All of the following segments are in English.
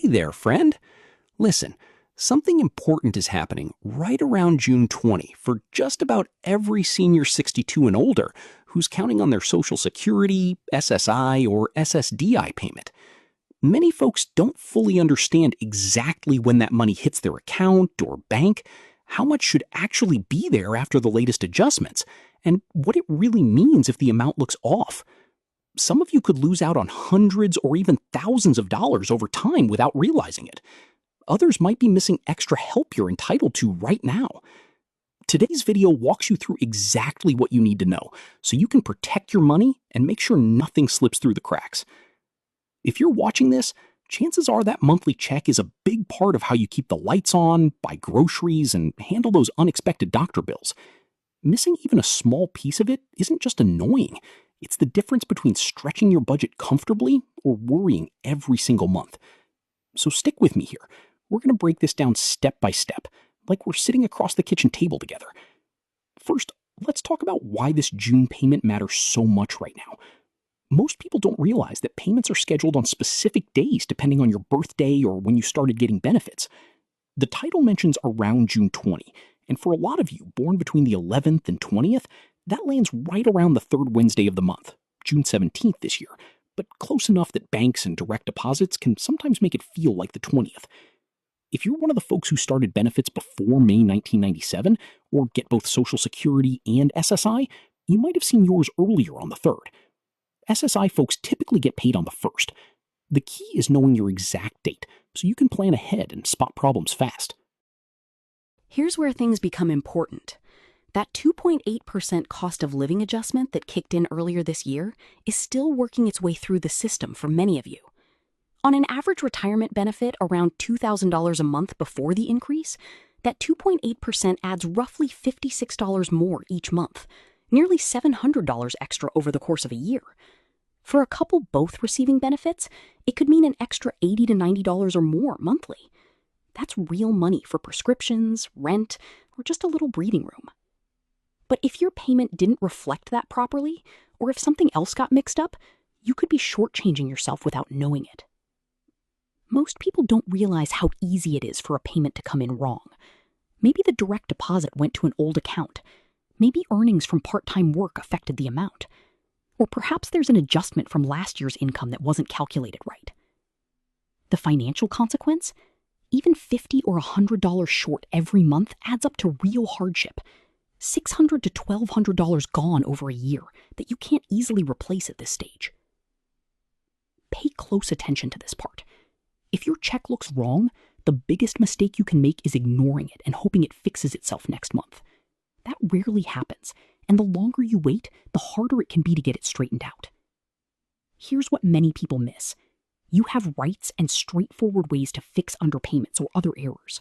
Hey there, friend. Listen, something important is happening right around June 20 for just about every senior 62 and older who's counting on their Social Security, SSI, or SSDI payment. Many folks don't fully understand exactly when that money hits their account or bank, how much should actually be there after the latest adjustments, and what it really means if the amount looks off. Some of you could lose out on hundreds or even thousands of dollars over time without realizing it. Others might be missing extra help you're entitled to right now. Today's video walks you through exactly what you need to know so you can protect your money and make sure nothing slips through the cracks. If you're watching this, chances are that monthly check is a big part of how you keep the lights on, buy groceries, and handle those unexpected doctor bills. Missing even a small piece of it isn't just annoying. It's the difference between stretching your budget comfortably or worrying every single month. So stick with me here. We're going to break this down step by step, like we're sitting across the kitchen table together. First, let's talk about why this June payment matters so much right now. Most people don't realize that payments are scheduled on specific days depending on your birthday or when you started getting benefits. The title mentions around June 20, and for a lot of you born between the 11th and 20th, that lands right around the third Wednesday of the month, June 17th this year, but close enough that banks and direct deposits can sometimes make it feel like the 20th. If you're one of the folks who started benefits before May 1997, or get both Social Security and SSI, you might have seen yours earlier on the 3rd. SSI folks typically get paid on the 1st. The key is knowing your exact date, so you can plan ahead and spot problems fast. Here's where things become important. That 2.8% cost of living adjustment that kicked in earlier this year is still working its way through the system for many of you. On an average retirement benefit around $2,000 a month before the increase, that 2.8% adds roughly $56 more each month, nearly $700 extra over the course of a year. For a couple both receiving benefits, it could mean an extra $80 to $90 or more monthly. That's real money for prescriptions, rent, or just a little breathing room. But if your payment didn't reflect that properly, or if something else got mixed up, you could be shortchanging yourself without knowing it. Most people don't realize how easy it is for a payment to come in wrong. Maybe the direct deposit went to an old account. Maybe earnings from part-time work affected the amount. Or perhaps there's an adjustment from last year's income that wasn't calculated right. The financial consequence? Even $50 or $100 short every month adds up to real hardship. $600 to $1,200 gone over a year that you can't easily replace at this stage. Pay close attention to this part. If your check looks wrong, the biggest mistake you can make is ignoring it and hoping it fixes itself next month. That rarely happens, and the longer you wait, the harder it can be to get it straightened out. Here's what many people miss. You have rights and straightforward ways to fix underpayments or other errors.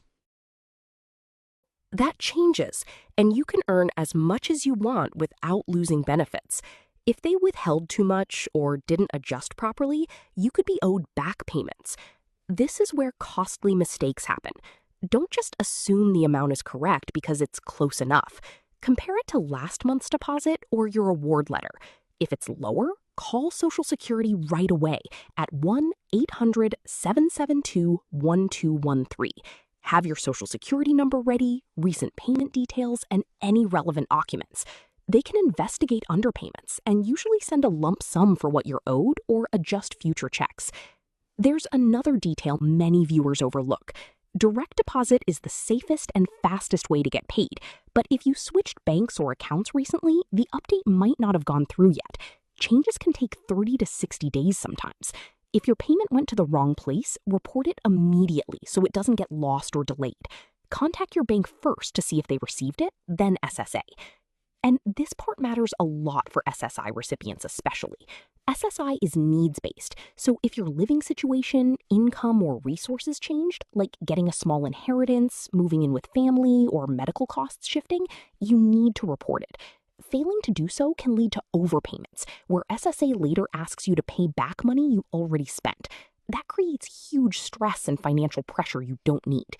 That changes, and you can earn as much as you want without losing benefits. If they withheld too much or didn't adjust properly, you could be owed back payments. This is where costly mistakes happen. Don't just assume the amount is correct because it's close enough. Compare it to last month's deposit or your award letter. If it's lower, call Social Security right away at 1-800-772-1213. Have your Social Security number ready, recent payment details, and any relevant documents. They can investigate underpayments and usually send a lump sum for what you're owed or adjust future checks. There's another detail many viewers overlook. Direct deposit is the safest and fastest way to get paid, but if you switched banks or accounts recently, the update might not have gone through yet. Changes can take 30 to 60 days sometimes. If your payment went to the wrong place, report it immediately so it doesn't get lost or delayed. Contact your bank first to see if they received it, then SSA. And this part matters a lot for SSI recipients especially. SSI is needs-based, so if your living situation, income, or resources changed, like getting a small inheritance, moving in with family, or medical costs shifting, you need to report it. Failing to do so can lead to overpayments, where SSA later asks you to pay back money you already spent. That creates huge stress and financial pressure you don't need.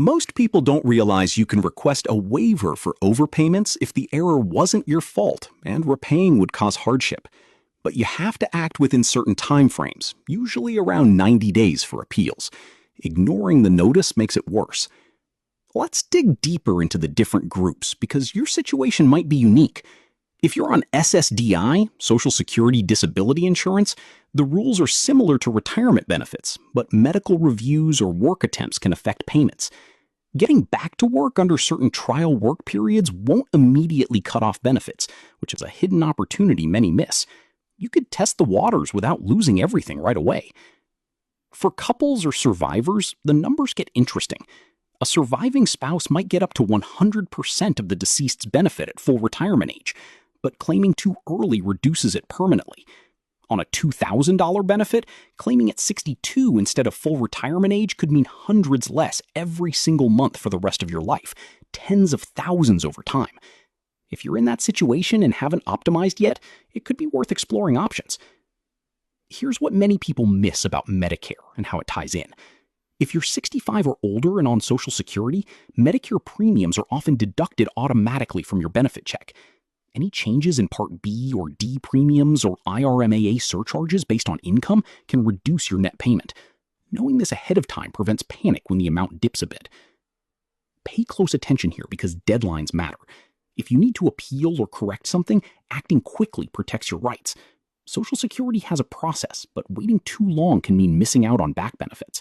Most people don't realize you can request a waiver for overpayments if the error wasn't your fault and repaying would cause hardship. But you have to act within certain timeframes, usually around 90 days for appeals. Ignoring the notice makes it worse. Let's dig deeper into the different groups because your situation might be unique. If you're on SSDI, Social Security Disability Insurance, the rules are similar to retirement benefits, but medical reviews or work attempts can affect payments. Getting back to work under certain trial work periods won't immediately cut off benefits, which is a hidden opportunity many miss. You could test the waters without losing everything right away. For couples or survivors, the numbers get interesting. A surviving spouse might get up to 100% of the deceased's benefit at full retirement age, but claiming too early reduces it permanently. On a $2,000 benefit, claiming at 62 instead of full retirement age could mean hundreds less every single month for the rest of your life, tens of thousands over time. If you're in that situation and haven't optimized yet, it could be worth exploring options. Here's what many people miss about Medicare and how it ties in. If you're 65 or older and on Social Security, Medicare premiums are often deducted automatically from your benefit check. Any changes in Part B or D premiums or IRMAA surcharges based on income can reduce your net payment. Knowing this ahead of time prevents panic when the amount dips a bit. Pay close attention here because deadlines matter. If you need to appeal or correct something, acting quickly protects your rights. Social Security has a process, but waiting too long can mean missing out on back benefits.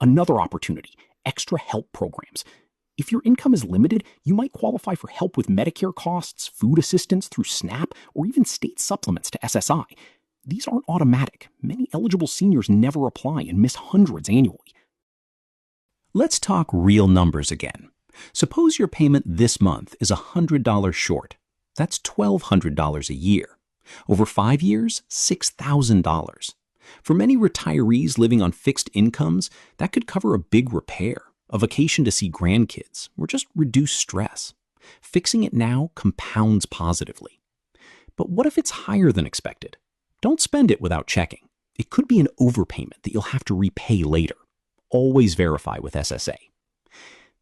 Another opportunity, extra help programs. If your income is limited, you might qualify for help with Medicare costs, food assistance through SNAP, or even state supplements to SSI. These aren't automatic. Many eligible seniors never apply and miss hundreds annually. Let's talk real numbers again. Suppose your payment this month is $100 short. That's $1,200 a year. Over 5 years, $6,000. For many retirees living on fixed incomes, that could cover a big repair, a vacation to see grandkids, or just reduce stress. Fixing it now compounds positively. But what if it's higher than expected? Don't spend it without checking. It could be an overpayment that you'll have to repay later. Always verify with SSA.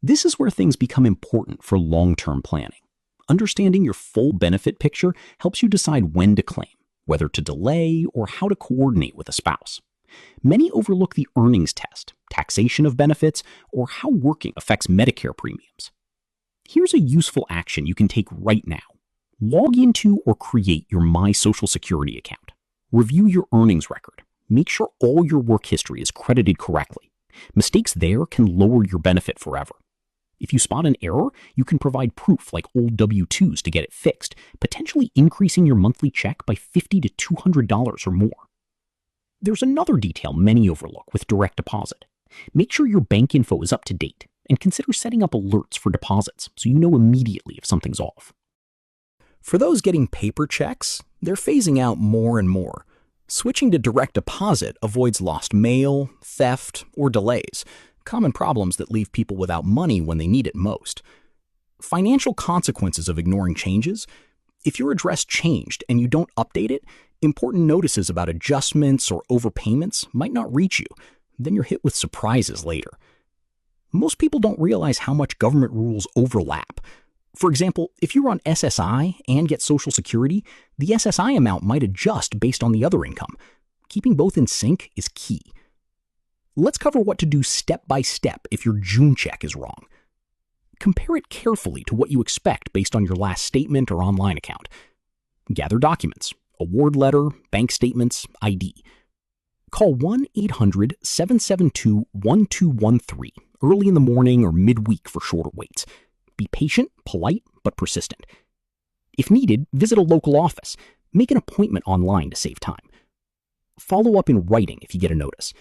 This is where things become important for long-term planning. Understanding your full benefit picture helps you decide when to claim, whether to delay, or how to coordinate with a spouse. Many overlook the earnings test, taxation of benefits, or how working affects Medicare premiums. Here's a useful action you can take right now. Log into or create your My Social Security account. Review your earnings record. Make sure all your work history is credited correctly. Mistakes there can lower your benefit forever. If you spot an error, you can provide proof like old W-2s to get it fixed, potentially increasing your monthly check by $50 to $200 or more. There's another detail many overlook with direct deposit. Make sure your bank info is up to date and consider setting up alerts for deposits so you know immediately if something's off. For those getting paper checks, they're phasing out more and more. Switching to direct deposit avoids lost mail, theft, or delays, common problems that leave people without money when they need it most. Financial consequences of ignoring changes. If your address changed and you don't update it, important notices about adjustments or overpayments might not reach you. Then you're hit with surprises later. Most people don't realize how much government rules overlap. For example, if you're on SSI and get Social Security, the SSI amount might adjust based on the other income. Keeping both in sync is key. Let's cover what to do step by step if your June check is wrong. Compare it carefully to what you expect based on your last statement or online account. Gather documents, award letter, bank statements, ID. Call 1-800-772-1213 early in the morning or midweek for shorter waits. Be patient, polite, but persistent. If needed, visit a local office. Make an appointment online to save time. Follow up in writing if you get a notice.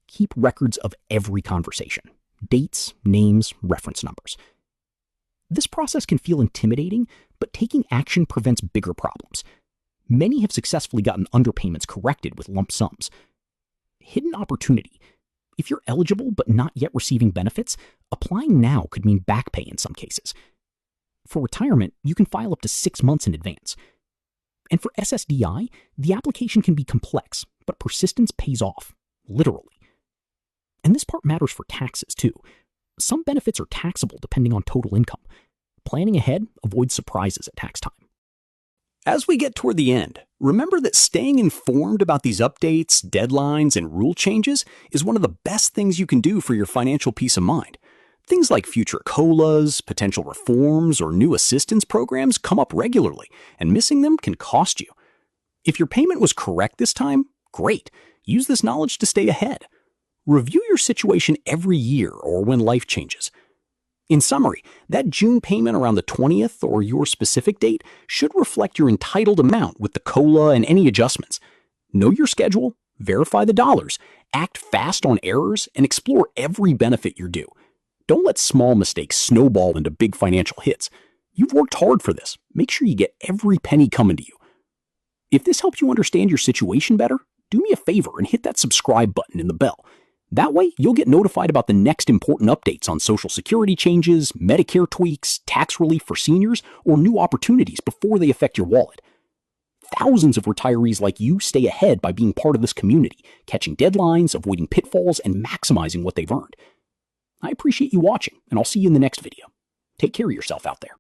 Keep records of every conversation. Dates, names, reference numbers. This process can feel intimidating, but taking action prevents bigger problems. Many have successfully gotten underpayments corrected with lump sums. Hidden opportunity. If you're eligible but not yet receiving benefits, applying now could mean back pay in some cases. For retirement, you can file up to 6 months in advance. And for SSDI, the application can be complex, but persistence pays off, literally. And this part matters for taxes too. Some benefits are taxable depending on total income. Planning ahead avoids surprises at tax time. As we get toward the end, remember that staying informed about these updates, deadlines, and rule changes is one of the best things you can do for your financial peace of mind. Things like future COLAs, potential reforms, or new assistance programs come up regularly, and missing them can cost you. If your payment was correct this time, great. Use this knowledge to stay ahead. Review your situation every year or when life changes. In summary, that June payment around the 20th or your specific date should reflect your entitled amount with the COLA and any adjustments. Know your schedule, verify the dollars, act fast on errors, and explore every benefit you're due. Don't let small mistakes snowball into big financial hits. You've worked hard for this. Make sure you get every penny coming to you. If this helps you understand your situation better, do me a favor and hit that subscribe button and the bell. That way, you'll get notified about the next important updates on Social Security changes, Medicare tweaks, tax relief for seniors, or new opportunities before they affect your wallet. Thousands of retirees like you stay ahead by being part of this community, catching deadlines, avoiding pitfalls, and maximizing what they've earned. I appreciate you watching, and I'll see you in the next video. Take care of yourself out there.